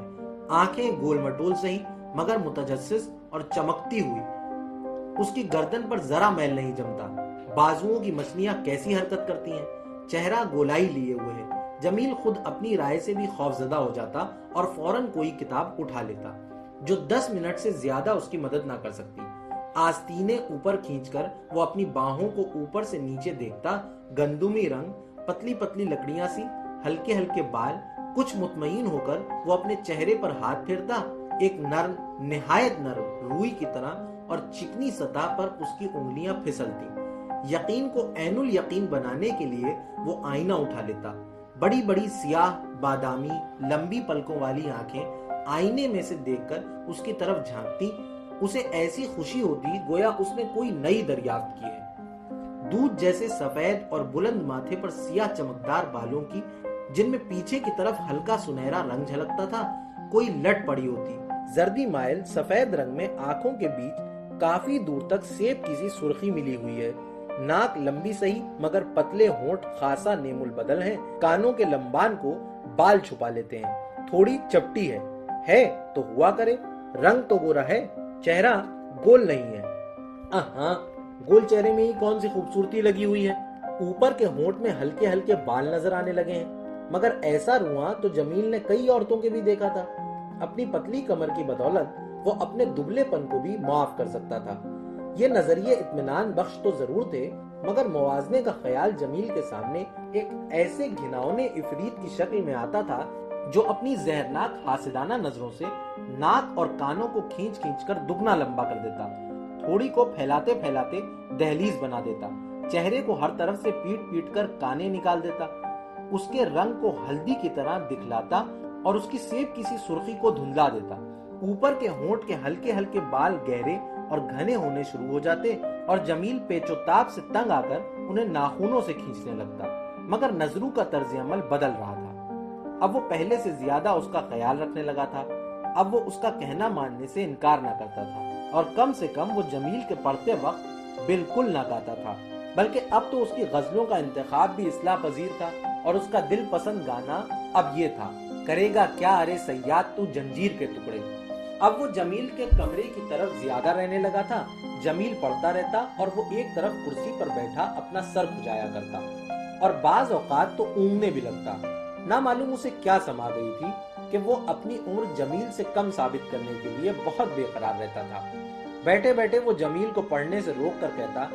آنکھیں گول مٹول سہی مگر متجسس اور چمکتی ہوئی، اس کی گردن پر ذرا میل نہیں جمتا، بازوؤں کی مچھلیاں کیسی حرکت کرتی ہیں، چہرہ گولائی لیے ہوئے ہے۔ جمیل خود اپنی رائے سے بھی خوفزدہ ہو جاتا اور فوراً کوئی کتاب اٹھا لیتا جو 10 منٹ سے زیادہ اس کی مدد نہ کر سکتی۔ آستینے اوپر کھینچ کر وہ اپنی باہوں کو اوپر سے نیچے دیکھتا، گندمی رنگ، پتلی پتلی لکڑیاں سی، ہلکے ہلکے بال۔ کچھ مطمئن ہو کر وہ اپنے چہرے پر ہاتھ پھیرتا، ایک نرم، نہایت نرم روئی کی طرح، اور چکنی سطح پر اس کی انگلیاں پھسلتی۔ یقین کو عین الیقین بنانے کے لیے وہ آئینہ اٹھا لیتا. بڑی بڑی سیاہ بادامی لمبی پلکوں والی آنکھیں آئینے میں سے دیکھ کر اس کی طرف جھانکتی. اسے ایسی خوشی ہوتی گویا اس نے کوئی نئی دریافت کی ہے. دودھ جیسے سفید اور بلند ماتھے پر سیاہ چمکدار بالوں کی, جن میں پیچھے کی طرف ہلکا سنہرا رنگ جھلکتا تھا, کوئی لٹ پڑی ہوتی. زردی مائل سفید رنگ میں آنکھوں کے بیچ کافی دور تک سیب کی سی سرخی ملی ہوئی ہے. ناک لمبی سہی مگر پتلے ہونٹ خاصا نیم البدل ہیں. کانوں کے لمبان کو بال چھپا لیتے ہیں. تھوڑی چپٹی ہے تو ہوا کرے. رنگ تو گورا ہے, چہرہ گول نہیں ہے. ہاں, گول چہرے میں ہی کون سی خوبصورتی لگی ہوئی ہے. اوپر کے ہونٹ میں ہلکے ہلکے بال نظر آنے لگے ہیں, مگر ایسا رواں تو جمیل نے کئی عورتوں کے بھی دیکھا تھا. اپنی پتلی کمر کی بدولت وہ اپنے دبلے پن کو بھی معاف کر سکتا تھا. یہ نظریے اطمینان بخش تو ضرور تھے, مگر موازنے کا خیال جمیل کے سامنے ایک ایسے گھناؤنے عفریت کی شکل میں آتا تھا جو اپنی زہرناک حاسدانہ نظروں سے ناک اور کانوں کو کھینچ کھینچ کر دگنا لمبا کر دیتا. تھوڑی کو پھیلاتے پھیلاتے دہلیز بنا دیتا. چہرے کو ہر طرف سے پیٹ پیٹ کر کانے نکال دیتا. اس کے رنگ کو ہلدی کی طرح دکھلاتا اور اس کی سیب کی سی سرخی کو دھندلا دیتا. اوپر کے ہونٹ کے ہلکے ہلکے بال گہرے اور گھنے ہونے شروع ہو جاتے اور جمیل پیچ و تاب سے تنگ آ کر انہیں ناخنوں سے کھینچنے لگتا. مگر نظرو کا طرز عمل بدل رہا تھا. اب وہ پہلے سے زیادہ اس کا خیال رکھنے لگا تھا. اب وہ اس کا کہنا ماننے سے انکار نہ کرتا تھا, اور کم سے کم وہ جمیل کے پڑھتے وقت بالکل نہ گاتا تھا, بلکہ اب تو اس کی غزلوں کا انتخاب بھی اصلاح پذیر تھا. اور اس کا دل پسند گانا اب یہ تھا, کرے گا کیا ارے صیاد تو جنجیر کے ٹکڑے. اب وہ جمیل کے کمرے کی طرف زیادہ رہنے لگا تھا. جمیل پڑھتا رہتا اور وہ ایک طرف کرسی پر بیٹھا اپنا سر کھجایا کرتا, اور بعض اوقات تو اونگنے بھی لگتا. نہ معلوم اسے کیا سما گئی تھی کہ وہ اپنی عمر جمیل سے کم ثابت کرنے کے لیے بہت بے قرار رہتا تھا. بیٹھے بیٹھے وہ جمیل کو پڑھنے سے روک کر کہتا,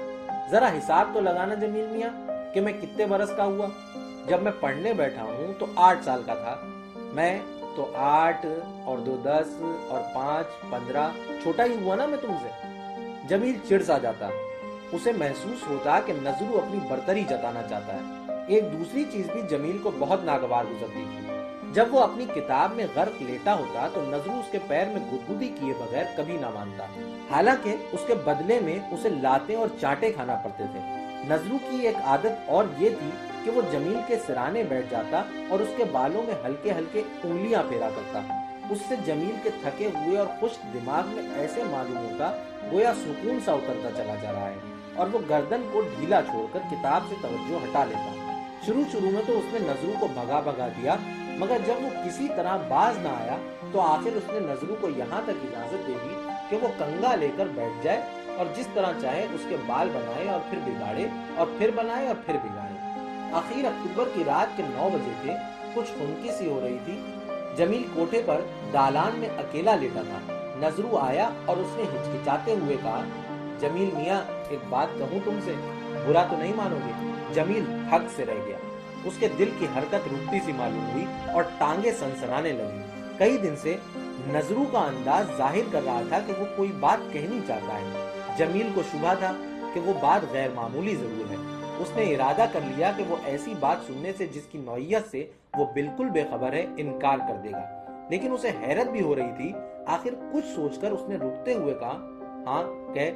ذرا حساب تو لگانا جمیل میاں کہ میں کتنے برس کا ہوا. جب میں پڑھنے بیٹھا ہوں تو 8 سال کا تھا. میں تو 8 اور 2 10 اور 5 15 چھوٹا ہی ہوا نا میں تم سے. جمیل چڑ سا جاتا. اسے محسوس ہوتا کہ نظرو اپنی برتری جتانا چاہتا ہے. ایک دوسری چیز بھی جمیل کو بہت ناگوار گزرتی تھی. جب وہ اپنی کتاب میں غرق لیٹا ہوتا تو نظرو اس کے پیر میں گدگدی کیے بغیر کبھی نہ مانتا, حالانکہ اس کے بدلے میں اسے لاتیں اور چاٹے کھانا پڑتے تھے. نظرو کی ایک عادت اور یہ تھی کہ وہ جمیل کے سرانے بیٹھ جاتا اور اس کے بالوں میں ہلکے ہلکے انگلیاں پھیرا کرتا. اس سے جمیل کے تھکے ہوئے اور خشک دماغ میں ایسے معلوم ہوتا گویا سکون سا اترتا چلا جا رہا ہے, اور وہ گردن کو ڈھیلا چھوڑ کر کتاب سے توجہ ہٹا لیتا. شروع میں تو اس نے نظرو کو بھگا دیا, مگر جب وہ کسی طرح باز نہ آیا تو آخر اس نے نظرو کو یہاں تک اجازت دے دی کہ وہ کنگا لے کر بیٹھ جائے اور جس طرح چاہے اس کے بال بنائے اور پھر بگاڑے اور پھر بنائے اور پھر بگاڑے. آخر اکتوبر کی رات کے 9 بجے تھے. کچھ خنکی سی ہو رہی تھی. جمیل کوٹھے پر دالان میں اکیلا لیٹا تھا. نظرو آیا اور اس نے ہچکچاتے ہوئے کہا, جمیل میاں ایک بات کہوں تم سے, برا تو نہیں مانو گے. جمیل حق سے رہ گیا. اس کے دل کی حرکت رکتی سی معلوم ہوئی اور ٹانگیں سنسنانے لگی. کئی دن سے نظرو کا انداز ظاہر کر رہا تھا کہ وہ کوئی بات کہنی چاہتا ہے. جمیل کو شبہ تھا کہ وہ بات غیر معمولی ضرور ہے. اس نے ارادہ کر لیا کہ وہ ایسی بات سننے سے جس کی نوعیت سے وہ بالکل بے خبر ہے انکار کر دے گا. لیکن اسے حیرت بھی ہو رہی تھی. آخر کچھ سوچ کر اس نے رکتے ہوئے کہا, ہاں کہہ.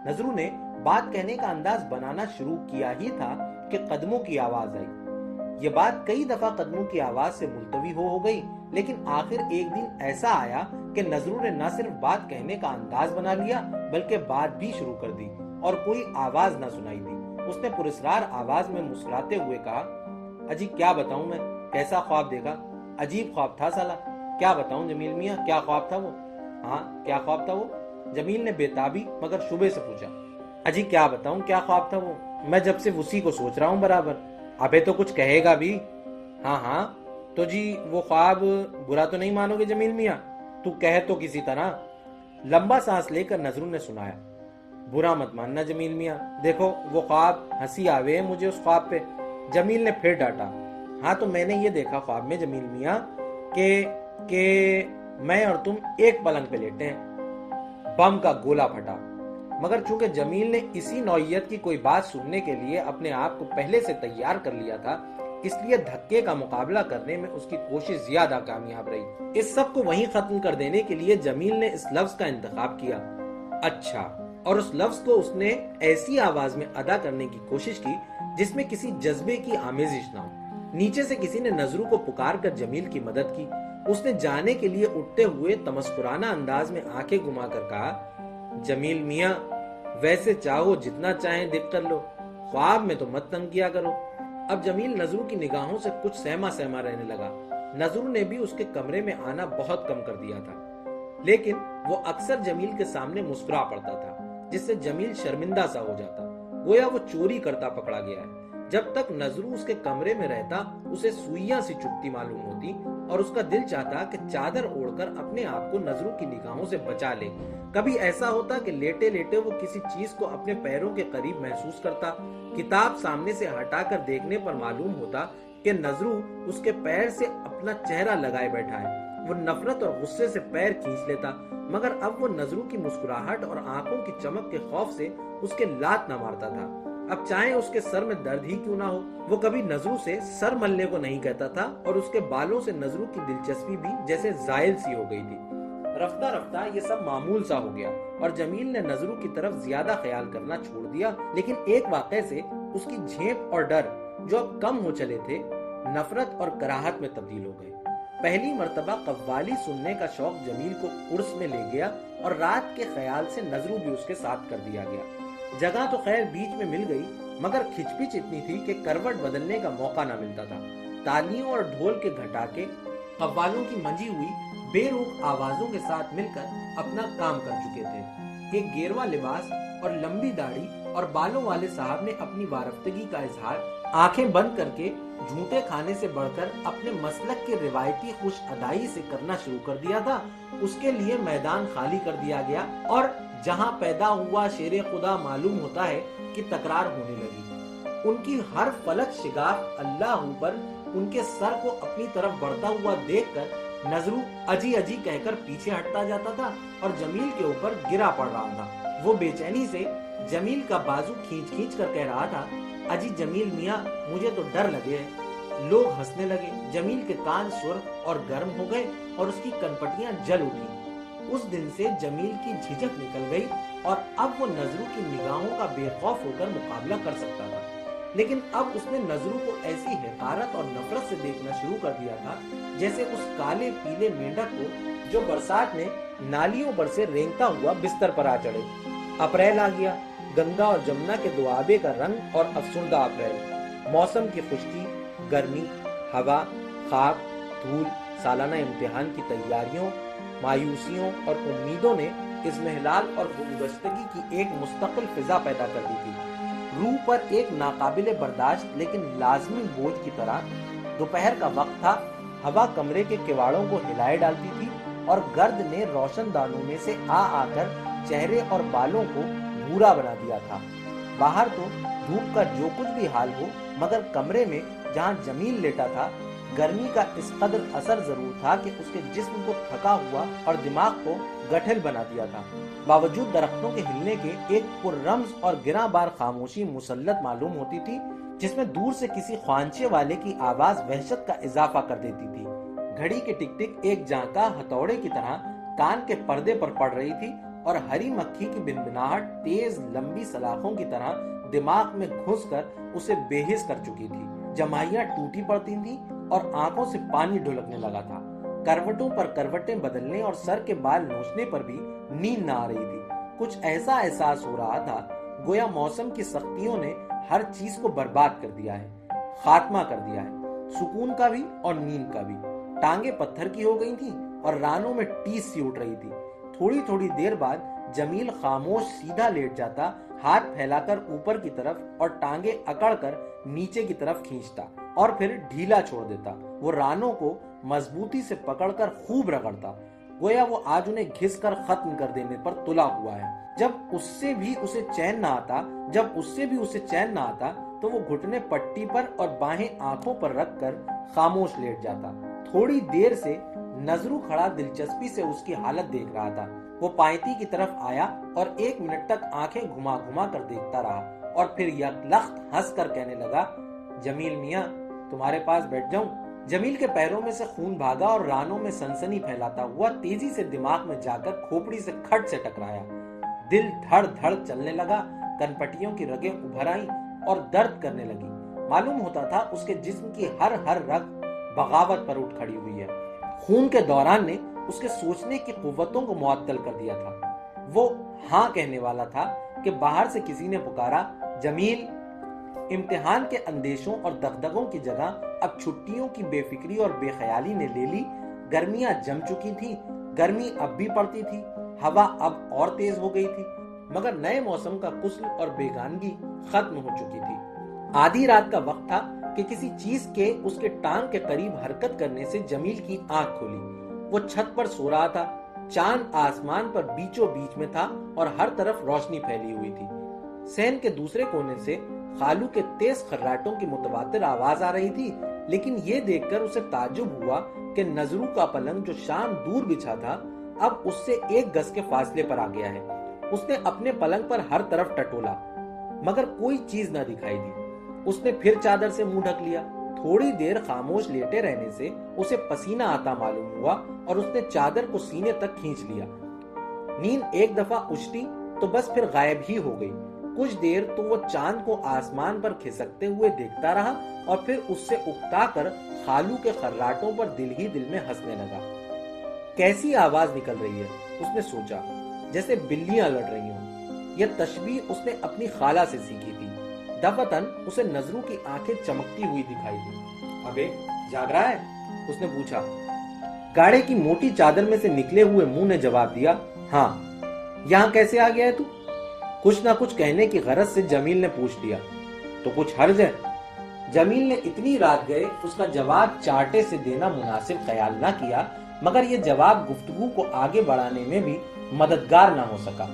نظرو نے بات کہنے کا انداز بنانا شروع کیا ہی تھا کہ قدموں کی آواز آئی. یہ بات کئی دفعہ قدموں کی آواز سے ملتوی ہو گئی, لیکن آخر ایک دن ایسا آیا کہ نظرو نے نہ صرف بات کہنے کا انداز بنا لیا بلکہ بات بھی شروع کر دی اور کوئی آواز نہ سنائی دی. اس نے پراسرار آواز میں مسکراتے ہوئے کہا, اجی کیا بتاؤں میں, کیسا خواب دیکھا. عجیب خواب تھا سالا. کیا بتاؤں جمیل میاں, کیا خواب تھا وہ. ہاں کیا خواب تھا وہ. جمیل نے بےتابی مگر شبے سے پوچھا. اجی کیا بتاؤں کیا خواب تھا وہ, میں جب سے اسی کو سوچ رہا ہوں برابر. ابے تو کچھ کہے گا بھی. ہاں تو جی وہ خواب, برا تو نہیں مانو گے جمیل میاں, تو کہہ تو کسی طرح. لمبا سانس لے کر نظرو نے سنایا, برا مت ماننا جمیل میاں, دیکھو وہ خواب, ہنسی آوے ہے مجھے اس خواب پہ. جمیل نے پھر ڈانٹا. ہاں تو میں نے یہ دیکھا خواب میں جمیل میاں کہ میں اور تم ایک پلنگ پہ لیٹے ہیں. بم کا گولا پھٹا. مگر چونکہ جمیل نے اسی نوعیت کی کوئی بات سننے کے لیے اپنے آپ کو پہلے سے تیار کر لیا تھا، اس لیے دھکے کا مقابلہ کرنے میں اس کی کوشش زیادہ کامیاب رہی۔ اس سب کو وہیں ختم کر دینے کے لیے جمیل نے اس لفظ کا انتخاب کیا، اچھا، اور اس لفظ کو اس نے ایسی آواز میں ادا کرنے کی کوشش کی جس میں کسی جذبے کی آمیزش نہ ہو۔ نیچے سے کسی نے نظرو کو پکار کر جمیل کی مدد کی۔ اس نے جانے کے لیے اٹھتے ہوئے تمسخرانہ انداز میں آنکھیں گھما کر کہا، جمیل میاں، ویسے چاہو جتنا چاہیں دیکھ کر لو، خواب میں تو مت تنگ کیا کرو۔ اب جمیل نظرو کی نگاہوں سے کچھ سہما سہما رہنے لگا۔ نظرو نے بھی اس کے کمرے میں آنا بہت کم کر دیا تھا، لیکن وہ اکثر جمیل کے سامنے مسکرا پڑتا تھا، جس سے جمیل شرمندہ سا ہو جاتا، گویا وہ چوری کرتا پکڑا گیا ہے۔ جب تک نظرو اس کے کمرے میں رہتا اسے سوئیاں سی چبھتی معلوم ہوتی اور اس کا دل چاہتا کہ چادر اوڑھ کر اپنے آپ کو نظرو کی نگاہوں سے بچا لے۔ کبھی ایسا ہوتا کہ لیٹے لیٹے وہ کسی چیز کو اپنے پیروں کے قریب محسوس کرتا، کتاب سامنے سے ہٹا کر دیکھنے پر معلوم ہوتا کہ نظرو اس کے پیر سے اپنا چہرہ لگائے بیٹھا ہے۔ وہ نفرت اور غصے سے پیر کھینچ لیتا، مگر اب وہ نظرو کی مسکراہٹ اور آنکھوں کی چمک کے خوف سے اس کے لات نہ مارتا تھا۔ اب چاہے اس کے سر میں درد ہی کیوں نہ ہو، وہ کبھی نظرو سے سر ملنے کو نہیں کہتا تھا، اور اس کے بالوں سے نظرو کی دلچسپی بھی جیسے زائل سی ہو گئی تھی۔ رفتہ رفتہ یہ سب معمول سا ہو گیا اور جمیل نے نظرو کی طرف زیادہ خیال کرنا چھوڑ دیا، لیکن ایک واقعے سے اس کی جھیپ اور ڈر جو اب کم ہو چلے تھے، نفرت اور کراہت میں تبدیل ہو گئے۔ پہلی مرتبہ قوالی سننے کا شوق جمیل کو عرس میں لے گیا اور رات کے خیال سے نظرو بھی اس کے ساتھ کر دیا گیا۔ جگہ تو خیر بیچ میں مل گئی، مگر کھچ پچ اتنی تھی کہ کروٹ بدلنے کا موقع نہ ملتا تھا۔ تالیوں اور ڈھول کے گھٹاکے قوالوں کی منجی ہوئی بے روک آوازوں کے ساتھ مل کر اپنا کام کر چکے تھے۔ ایک گیروا لباس اور لمبی داڑھی اور بالوں والے صاحب نے اپنی وارفتگی کا اظہار آنکھیں بند کر کے جھوٹے کھانے سے بڑھ کر اپنے مسلک کے روایتی خوش ادائی سے کرنا شروع کر دیا تھا۔ اس کے لیے میدان خالی کر دیا گیا اور جہاں پیدا ہوا شیر خدا معلوم ہوتا ہے کہ تکرار ہونے لگی۔ ان کی ہر فلک شگاف اللہ پر ان کے سر کو اپنی طرف بڑھتا ہوا دیکھ کر نظرو اجی اجی کہہ کر پیچھے ہٹتا جاتا تھا اور جمیل کے اوپر گرا پڑ رہا تھا۔ وہ بے چینی سے جمیل کا بازو کھینچ کھینچ کر کہہ رہا تھا، اجی جمیل میاں، مجھے تو ڈر لگے ہے۔ لوگ ہنسنے لگے۔ جمیل کے کان سرخ اور گرم ہو گئے اور اس کی کنپٹیاں جل اٹھی۔ اس دن سے جمیل کی جھجک نکل گئی اور اب وہ نظرو کی نگاہوں کا بے خوف ہو کر مقابلہ کر سکتا تھا، لیکن اب اس نے نظرو کو ایسی حقارت اور نفرت سے دیکھنا شروع کر دیا تھا جیسے اس کالے پیلے مینڈک کو جو برسات میں نالیوں پر سے رینگتا ہوا بستر پر آ چڑھے۔ اپریل آ گیا، گنگا اور جمنا کے دوآبے کا رنگ اور افسردہ اپریل، موسم کی خشکی، گرمی، ہوا، خاک، دھول، سالانہ امتحان کی تیاریوں، مایوسیوں اور امیدوں نے اضمحلال اور گمگشتگی کی ایک مستقل فضا پیدا کر دی تھی۔ روح پر ایک ناقابل برداشت لیکن لازمی بوجھ کی طرح۔ دوپہر کا وقت تھا، ہوا کمرے کے کواڑوں کو ہلائے ڈالتی تھی اور گرد نے روشن دانوں میں سے آ کر چہرے اور بالوں کو بھورا بنا دیا تھا۔ باہر تو دھوپ کا جو کچھ بھی حال ہو، مگر کمرے میں جہاں جمیل لیٹا تھا گرمی کا اس قدر اثر ضرور تھا کہ اس کے جسم کو تھکا ہوا اور دماغ کو گٹھل بنا دیا تھا۔ باوجود درختوں کے ہلنے کے ایک پررمز اور گراں بار خاموشی مسلط معلوم ہوتی تھی، جس میں دور سے کسی خوانچے والے کی آواز وحشت کا اضافہ کر دیتی تھی۔ گھڑی کے ٹک ٹک ایک جانکا ہتھوڑے کی طرح کان کے پردے پر پڑ رہی تھی اور ہری مکھی کی بنبناہٹ تیز لمبی سلاخوں کی طرح دماغ میں گھس کر اسے بے حس کر چکی تھی۔ جمائیاں ٹوٹی پڑتی تھیں اور آنکھوں سے پانی ڈھلکنے لگا تھا۔ کروٹوں پر کروٹیں بدلنے اور سر کے بال نوچنے پر بھی نیند نہ آ رہی تھی۔ کچھ ایسا احساس ہو رہا تھا گویا موسم کی سختیوں نے ہر چیز کو برباد کر دیا ہے، خاتمہ کر دیا ہے، سکون کا بھی اور نیند کا بھی۔ ٹانگیں پتھر کی ہو گئی تھیں اور رانوں میں ٹیس سی اٹھ رہی تھی۔ تھوڑی تھوڑی دیر بعد جمیل خاموش سیدھا لیٹ جاتا، ہاتھ پھیلا کر اوپر کی طرف اور ٹانگیں اکڑ کر نیچے کی طرف کھینچتا اور پھر ڈھیلا چھوڑ دیتا۔ وہ رانوں کو مضبوطی سے پکڑ کر خوب رگڑتا، گویا وہ آج انہیں گھس کر ختم کر دینے پر تلا ہوا ہے۔ جب اس سے بھی اسے چین نہ آتا تو وہ گھٹنے پٹی پر اور باہیں آنکھوں پر رکھ کر خاموش لیٹ جاتا۔ تھوڑی دیر سے نظرو کھڑا دلچسپی سے اس کی حالت دیکھ رہا تھا۔ وہ پائتی کی طرف آیا اور 1 منٹ تک آنکھیں گھما گھما کر دیکھتا رہا اور پھر یکلخت ہنس کر کہنے لگا، جمیل میاں تمہارے پاس بیٹھ جاؤں؟ جمیل کے پیروں میں سے خون بھاگا اور رانوں میں سنسنی پھیلاتا ہوا تیزی سے دماغ میں جا کر کھوپڑی سے کھٹ سے ٹکرایا۔ دل دھڑ دھڑ چلنے لگا، کنپٹیوں کی رگیں ابھر آئیں اور درد کرنے لگی۔ معلوم ہوتا تھا اس کے جسم کی ہر رگ بغاوت پر اٹھ کھڑی ہوئی ہے۔ خون کے دوران نے اس کے سوچنے کی قوتوں کو معطل کر دیا تھا۔ وہ ہاں کہنے والا تھا کہ باہر سے کسی نے پکارا، جمیل! امتحان کے اندیشوں اور دغدغوں کی جگہ اب چھٹیوں کی بے فکری اور بے خیالی نے لے لی۔ گرمیاں جم چکی تھی، گرمی اب بھی پڑتی تھی، ہوا اب اور تیز ہو گئی تھی، مگر نئے موسم کا غسل اور بیگانگی ختم ہو چکی تھی۔ آدھی رات کا وقت تھا کہ کسی چیز کے اس کے ٹانگ کے قریب حرکت کرنے سے جمیل کی آنکھ کھولی۔ وہ چھت پر سو رہا تھا، چاند آسمان پر بیچوں بیچ میں تھا اور ہر طرف روشنی پھیلی ہوئی تھی۔ صحن کے دوسرے کونے سے خالو کے تیز خراٹوں کی متواتر آواز آ رہی تھی، لیکن یہ دیکھ کر اسے تعجب ہوا کہ نظرو کا پلنگ جو شام دور بچھا تھا اب اس سے 1 گز کے فاصلے پر آ گیا ہے۔ اس نے اپنے پلنگ پر ہر طرف ٹٹولا مگر کوئی چیز نہ دکھائی دی۔ اس نے پھر چادر سے منہ ڈھک لیا۔ تھوڑی دیر خاموش لیٹے رہنے سے اسے پسینہ آتا معلوم ہوا اور اس نے چادر کو سینے تک کھینچ لیا۔ نیند ایک دفعہ اچھتی تو بس پھر غائب ہی ہو گئی۔ کچھ دیر تو وہ چاند کو آسمان پر کھسکتے ہوئے دیکھتا رہا اور پھر اس سے اکتا کر خالو کے خراٹوں پر دل ہی دل میں ہنسنے لگا۔ کیسی آواز نکل رہی ہے، اس نے سوچا، جیسے بلیاں لڑ رہی ہوں۔ یہ تشبیہ اس نے اپنی خالہ سے سیکھی تھی۔ دفعتاً اسے نظرو کی آنکھیں چمکتی ہوئی دکھائی دی۔ ابے جاگ رہا ہے؟ اس نے پوچھا۔ گاڑے کی موٹی چادر میں سے نکلے ہوئے منہ نے جواب دیا، ہاں۔ یہاں کیسے آ گیا ہے تو؟ کچھ نہ کچھ کہنے کی غرض سے جمیل نے پوچھ لیا۔ تو کچھ حرج ہے؟ جمیل نے اتنی رات گئے اس کا جواب چاٹے سے دینا مناسب خیال نہ کیا، مگر یہ جواب گفتگو کو آگے بڑھانے میں بھی مددگار نہ ہو سکا۔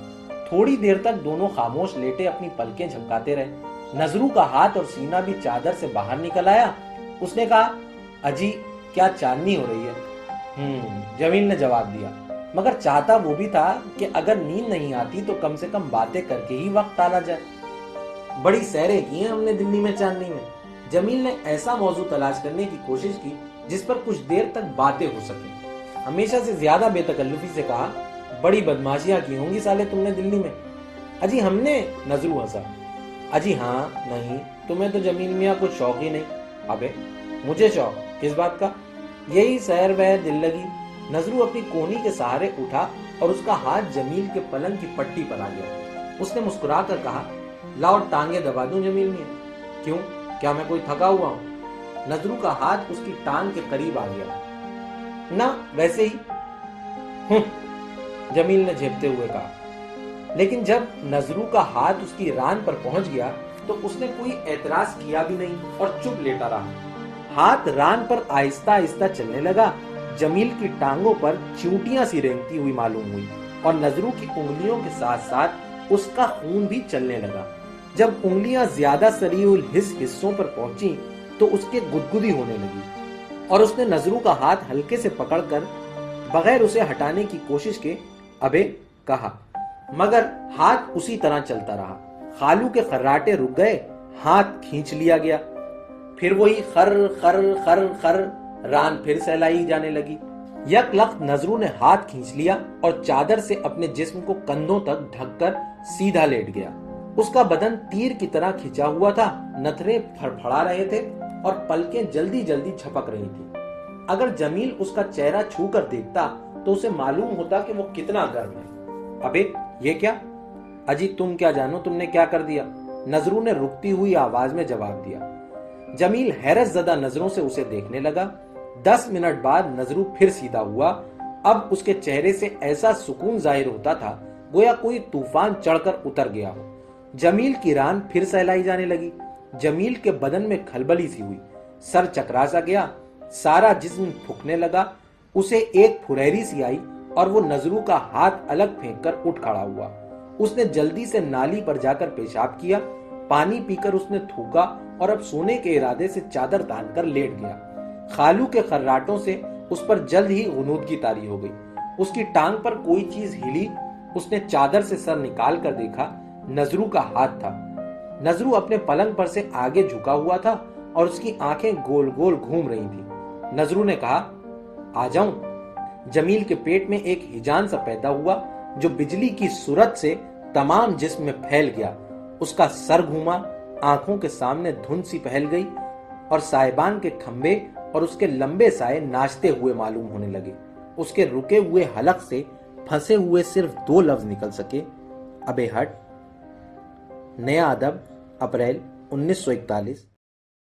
تھوڑی دیر تک دونوں خاموش لیٹے اپنی پلکیں جھپکاتے رہے۔ نظرو کا ہاتھ اور سینہ بھی چادر سے باہر نکل آیا۔ اس نے کہا، اجی کیا چاندنی ہو رہی ہے؟ جمیل نے جواب دیا، مگر چاہتا وہ بھی تھا کہ اگر نیند نہیں آتی تو کم سے کم باتیں کر کے ہی وقت ٹالا جائے۔ بڑی سیریں کی ہیں ہم نے دلی میں چاندنی میں۔ جمیل نے ایسا موضوع تلاش کرنے کی کوشش کی جس پر کچھ دیر تک باتیں ہو سکیں۔ ہمیشہ سے زیادہ بے تکلفی سے کہا، بڑی بدماشیاں کی ہوں گی سالے تم نے دلی میں۔ اجی ہم نے؟ نظرو ہنسا۔ اجی ہاں نہیں، تمہیں تو جمیل میاں کچھ شوق ہی نہیں۔ ابے مجھے شوق کس بات کا؟ یہی سیر بہ دل لگی۔ نظرو اپنی کونی کے سہارے اٹھا اور اس کا ہاتھ جمیل کے پلنگ کی پٹی پر آ گیا۔ اس نے مسکرا کر کہا، لاؤ ٹانگیں دبا دوں جمیل میاں؟ کیوں، کیا میں کوئی تھکا ہوا ہوں؟ نظرو کا ہاتھ اس کی ٹانگ کے قریب آ گیا۔ نہ ویسے ہی، جمیل نے جھپتے ہوئے کہا۔ لیکن جب نظرو کا ہاتھ اس کی ران پر پہنچ گیا تو اس نے کوئی اعتراض کیا بھی نہیں اور چپ لیٹا رہا۔ ہاتھ ران پر آہستہ آہستہ چلنے لگا۔ جمیل کی ٹانگوں پر چیونٹیاں سی رینگتی ہوئی معلوم ہوئی اور نظرو کی انگلیوں کے ساتھ ساتھ اس کا خون بھی چلنے لگا۔ جب انگلیاں زیادہ سریع الحس حصوں پر پہنچی تو اس کے گدگدی ہونے لگی اور اس نے نظرو کا ہاتھ ہلکے سے پکڑ کر بغیر اسے ہٹانے کی کوشش کے ابے کہا، مگر ہاتھ اسی طرح چلتا رہا۔ خالو کے خراٹے رک گئے، ہاتھ کھینچ لیا گیا۔ پھر وہی خر خر خر خر ران پھر سہلائی جانے لگی۔ یک لخت نظرو نے ہاتھ کھینچ لیا اور چادر سے اپنے جسم کو کندھوں تک ڈھک کر سیدھا لیٹ گیا۔ اس کا بدن تیر کی طرح کھچا ہوا تھا، نتھرے پھڑپھڑا رہے تھے اور پلکیں جلدی جلدی جھپک رہی تھی۔ اگر جمیل اس کا چہرہ چھو کر دیکھتا تو اسے معلوم ہوتا کہ وہ کتنا گرم ہے۔ ابے یہ کیا؟ اجی تم کیا جانو تم نے کیا کر دیا؟ نظرو نے رکتی ہوئی آواز میں جواب دیا۔ جمیل حیرت زدہ نظروں سے اسے دیکھنے لگا۔ 10 منٹ بعد نظرو پھر سیدھا ہوا۔ اب اس کے چہرے سے ایسا سکون ظاہر ہوتا تھا گویا کوئی طوفان چڑھ کر اتر گیا ہو۔ جمیل کی ران پھر سہلائی جانے لگی۔ جمیل کے بدن میں کھلبلی سی ہوئی، سر چکرا سا گیا، سارا جسم پھکنے لگا۔ اسے ایک پھریری سی آئی اور وہ نظرو کا ہاتھ الگ پھینک کر اٹھ کھڑا ہوا۔ اس نے جلدی سے نالی پر جا کر پیشاب کیا، پانی پی کر اس نے تھوکا اور اب سونے کے ارادے سے چادر تان کر لیٹ گیا۔ خالو کے خراٹوں سے اس پر جلد ہی غنودگی طاری ہو گئی۔ اس کی ٹانگ پر کوئی چیز ہلی۔ اس نے چادر سے سر نکال کر دیکھا، نذرو کا ہاتھ تھا۔ نذرو اپنے پلنگ پر سے آگے جھکا ہوا تھا اور اس کی آنکھیں گول گول گھوم رہی تھیں۔ نذرو نے کہا، آ جاؤں۔ جمیل کے پیٹ میں ایک ہیجان سا پیدا ہوا جو بجلی کی صورت سے تمام جسم میں پھیل گیا۔ اس کا سر گھوما، آنکھوں کے سامنے دھند سی پھیل گئی اور سائبان کے کھمبے اور اس کے لمبے سائے ناچتے ہوئے معلوم ہونے لگے۔ اس کے رکے ہوئے حلق سے پھنسے ہوئے صرف 2 لفظ نکل سکے، ابے ہٹ۔ نیا ادب، اپریل 1941۔